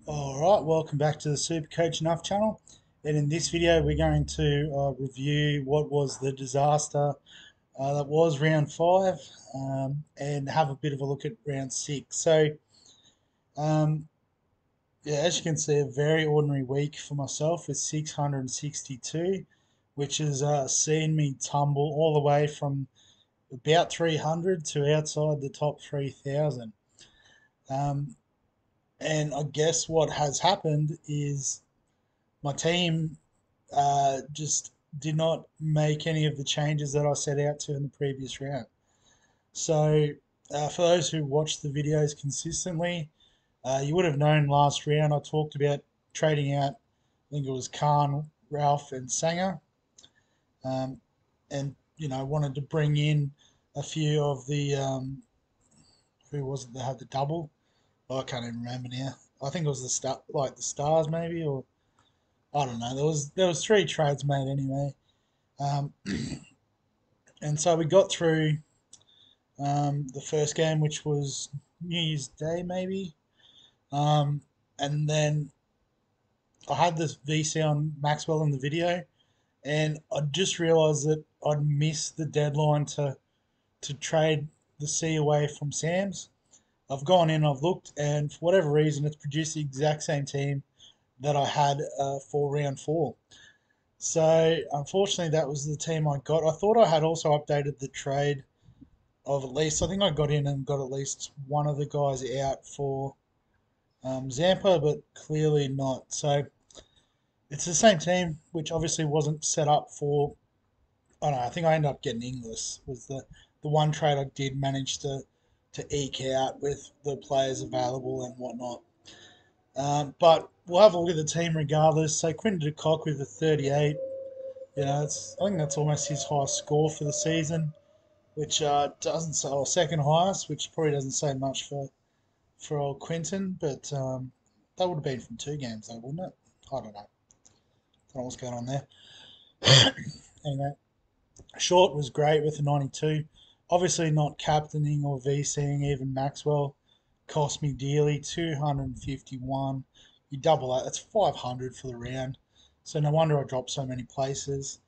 Alright, welcome back to the SuperCoach Enough channel, and in this video we're going to review what was the disaster that was round 5 and have a bit of a look at round 6. So yeah, as you can see, a very ordinary week for myself with 662, which has seen me tumble all the way from about 300 to outside the top 3,000. And I guess what has happened is my team just did not make any of the changes that I set out to in the previous round. So for those who watch the videos consistently, you would have known last round I talked about trading out, I think it was Khan, Ralph and Sanger, and wanted to bring in a few of the who was it that had the double? Oh, I can't even remember now. I think it was the Stars maybe, or I don't know. There was 3 trades made anyway, um, and so we got through the first game, which was New Year's Day maybe, and then I had this VC on Maxwell in the video, and I just realised that I'd missed the deadline to trade the C away from Sam's. I've gone in, I've looked, and for whatever reason, it's produced the exact same team that I had for round 4. So unfortunately, that was the team I got. I thought I had also updated the trade of at least, I think I got in and got at least one of the guys out for Zampa, but clearly not. So it's the same team, which obviously wasn't set up for. I don't know. I think I ended up getting Inglis was the one trade I did manage to eke out with the players available and whatnot. But we'll have a look at the team regardless. So Quinton de Kock with a 38. I think that's almost his highest score for the season, which doesn't say, or second highest, which probably doesn't say much for old Quinton, but that would have been from 2 games though, wouldn't it? I don't know. Don't know what's going on there. Anyway, Short was great with a 92. Obviously not captaining or VCing even Maxwell. Cost me dearly, 251. You double that, that's 500 for the round. So no wonder I dropped so many places.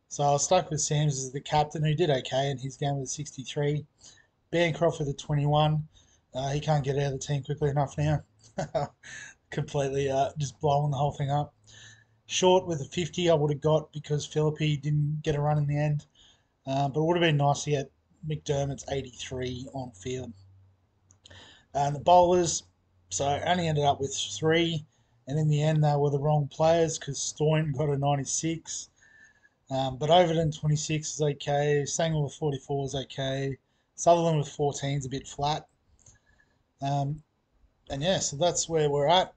So I was stuck with Sams as the captain, who did okay in his game with a 63. Bancroft with a 21. He can't get out of the team quickly enough now. Completely just blowing the whole thing up. Short with a 50 I would have got because Philippi didn't get a run in the end. But it would have been nice to get McDermott's 83 on field. And the bowlers, so I only ended up with 3. And in the end, they were the wrong players because Stoyne got a 96. But Overton 26 is okay. Sanger with 44 is okay. Sutherland with 14 is a bit flat. And yeah, so that's where we're at.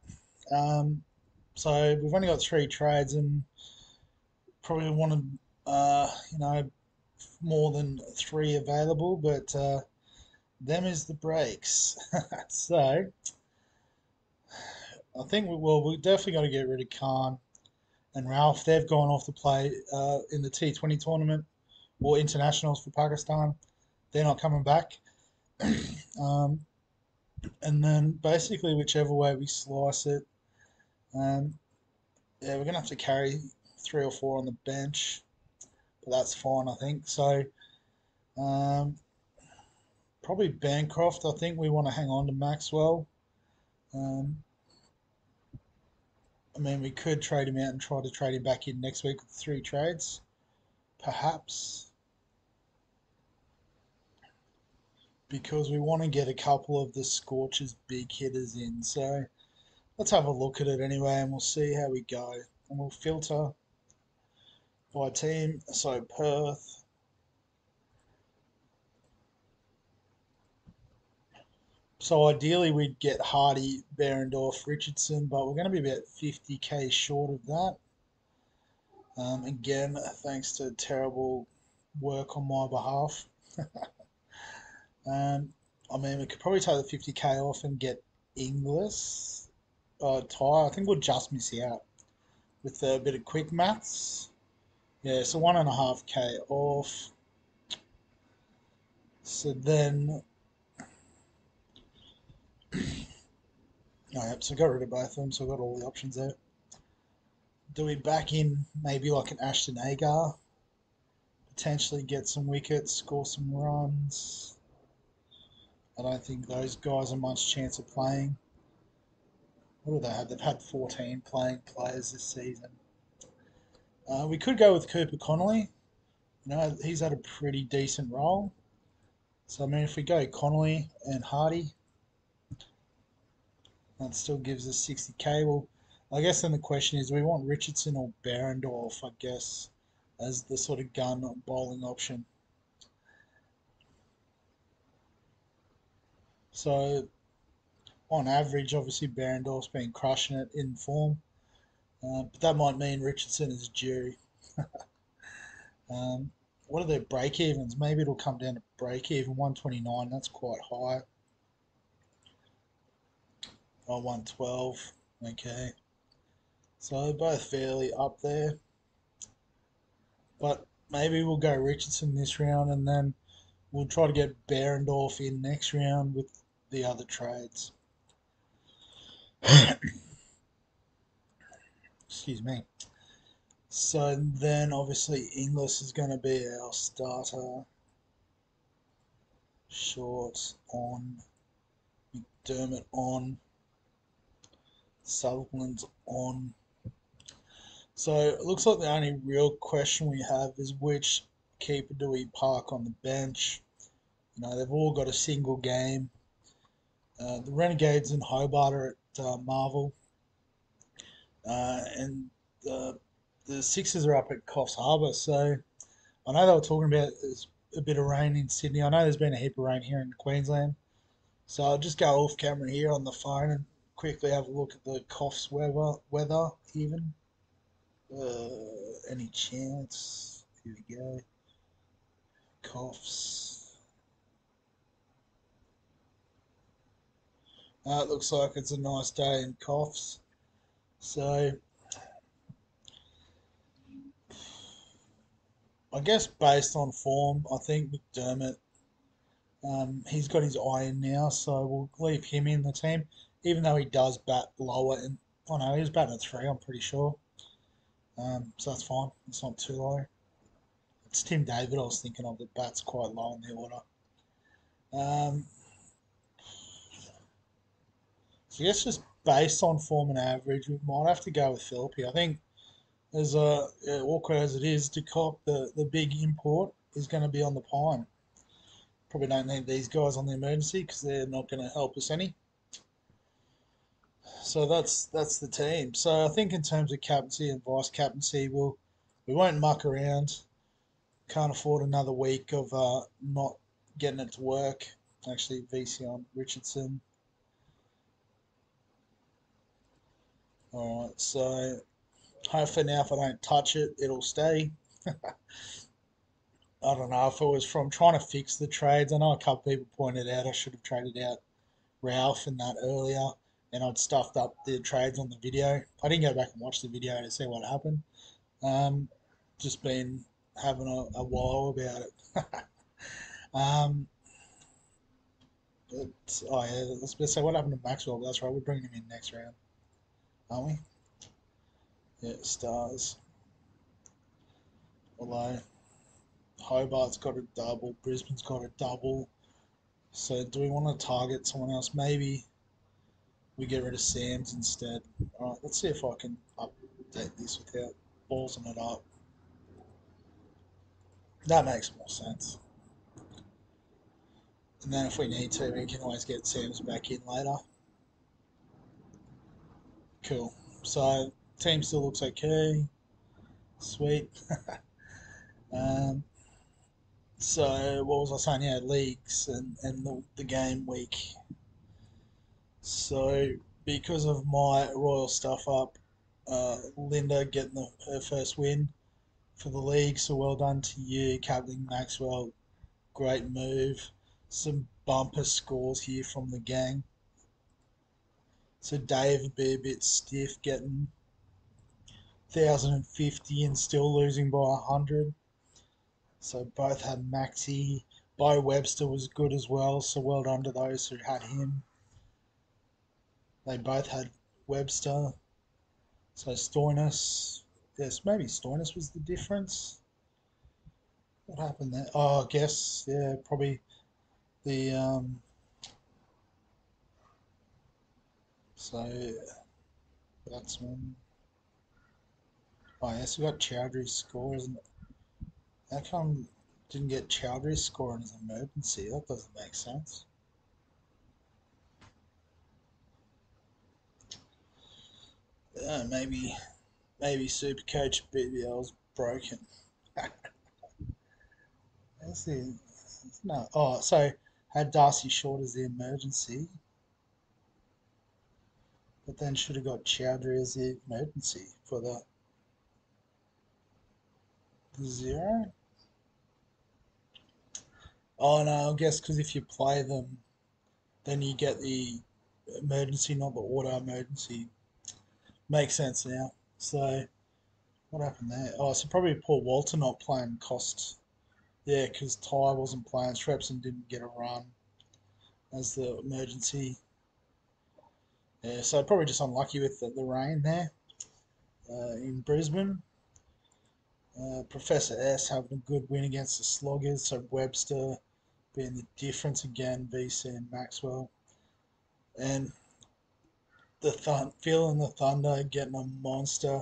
So we've only got 3 trades and probably wanted, more than 3 available, but them is the breaks. So I think we definitely got to get rid of Khan and Ralph. They've gone off to play in the T20 tournament or internationals for Pakistan. They're not coming back. And then basically whichever way we slice it, yeah, we're gonna have to carry 3 or 4 on the bench, but that's fine, I think. So probably Bancroft. I think we want to hang on to Maxwell. I mean, we could trade him out and try to trade him back in next week with 3 trades, perhaps, because we want to get a couple of the Scorchers big hitters in. So let's have a look at it anyway, and we'll see how we go. And we'll filter by team. So Perth. So ideally we'd get Hardy, Behrendorff, Richardson, but we're going to be about 50k short of that. Again, thanks to terrible work on my behalf. I mean, we could probably take the 50k off and get Inglis. Ty, I think we'll just miss out with a bit of quick maths. Yeah, so 1.5k off. So then, so I got rid of both of them, so I got all the options there. Do we back in maybe like an Ashton Agar, potentially get some wickets, score some runs? I don't think those guys are much chance of playing. What do they have? They've had 14 playing players this season. We could go with Cooper Connolly. You know, he's had a pretty decent role. So, I mean, if we go Connolly and Hardy, that still gives us 60k. Well, I guess then the question is, do we want Richardson or Behrendorff, I guess, as the sort of gun bowling option? So, on average, obviously, Behrendorff's been crushing it in form. But that might mean Richardson is due. Um, what are their break evens? Maybe it'll come down to break even 129. That's quite high. Oh, 112. Okay. So both fairly up there. But maybe we'll go Richardson this round and then we'll try to get Behrendorff in next round with the other trades. Excuse me. So then obviously Inglis is going to be our starter. Short on. McDermott on. Sutherland's on. So it looks like the only real question we have is which keeper do we park on the bench? You know, they've all got a single game. The Renegades in Hobart are at Marvel, and the Sixers are up at Coffs Harbour. So I know they were talking about there's a bit of rain in Sydney. I know there's been a heap of rain here in Queensland. So I'll just go off camera here on the phone and quickly have a look at the Coffs weather even. Any chance? Here we go. Coffs. It looks like it's a nice day in Coffs. So I guess based on form, I think McDermott, he's got his eye in now, so we'll leave him in the team, even though he does bat lower. And I know he's batting at 3, I'm pretty sure. So that's fine. It's not too low. It's Tim David I was thinking of that bats quite low in the order. So I guess just based on form and average, we might have to go with Philippi. I think as awkward as it is to cop the big import is going to be on the pine. Probably don't need these guys on the emergency because they're not going to help us any. So that's the team. So I think in terms of captaincy and vice captaincy, we won't muck around. Can't afford another week of not getting it to work. Actually, VC on Richardson. All right, so hopefully now if I don't touch it, it'll stay. I don't know if it was from trying to fix the trades. I know a couple of people pointed out I should have traded out Ralph and that earlier, and I'd stuffed up the trades on the video. I didn't go back and watch the video to see what happened. Um, just been having a while about it. um, oh yeah, let's say what happened to Maxwell. But that's right, we're bringing him in next round, aren't we? Yeah, stars. Although Hobart's got a double, Brisbane's got a double. So do we want to target someone else? Maybe we get rid of Sam's instead. All right, let's see if I can update this without ballsing it up. That makes more sense. And then if we need to, we can always get Sam's back in later. Cool. So team still looks okay. Sweet. um, so what was I saying? Yeah, leagues and the game week. So because of my royal stuff up, Linda getting her first win for the league. So well done to you, Captain Maxwell. Great move. Some bumper scores here from the gang. So Dave would be a bit stiff getting 1,050 and still losing by 100. So both had Maxi. Bo Webster was good as well, so well done to those who had him. They both had Webster. So Stoinis, yes, maybe Stoinis was the difference. What happened there? Oh, I guess, yeah, probably the, so that's when, oh, yes, we got Chowdhury's score, isn't it? How come didn't get Chowdhury's score as an emergency? That doesn't make sense. Maybe SuperCoach BBL's broken. Let's see. No. Oh, so had Darcy Short as the emergency, but then should have got Chowdhury as the emergency for the zero. Oh no, I guess because if you play them, then you get the emergency, not the auto emergency. Makes sense now. So what happened there? Oh, so probably Paul Walter not playing cost. Yeah, because Ty wasn't playing. Shrepson didn't get a run as the emergency. Yeah, so probably just unlucky with the rain there in Brisbane. Professor S having a good win against the Sloggers, so Webster being the difference again, VC and Maxwell. And feeling the Thunder getting a monster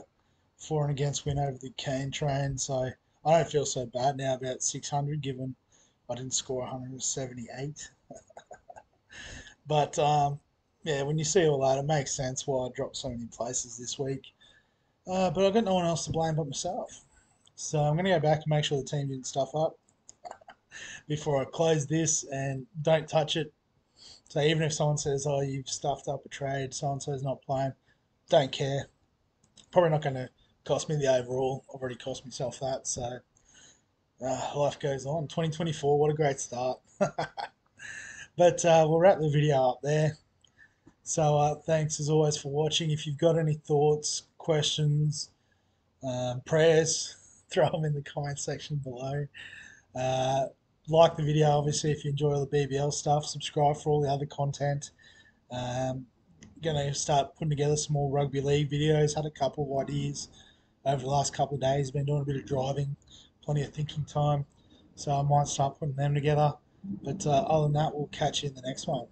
for and against win over the Kane train. So I don't feel so bad now about 600 given I didn't score 178. But yeah, when you see all that, it makes sense why I dropped so many places this week. But I've got no one else to blame but myself. So I'm going to go back and make sure the team didn't stuff up before I close this and don't touch it. So even if someone says, oh, you've stuffed up a trade, so and so's not playing, don't care. Probably not going to cost me the overall. I've already cost myself that. So life goes on. 2024, what a great start. But we'll wrap the video up there. So thanks as always for watching. If you've got any thoughts, questions, prayers, throw them in the comment section below. Uh, like the video, obviously, if you enjoy all the BBL stuff. Subscribe for all the other content. Um, going to start putting together some more rugby league videos. Had a couple of ideas over the last couple of days. Been doing a bit of driving, plenty of thinking time. So I might start putting them together. But other than that, we'll catch you in the next one.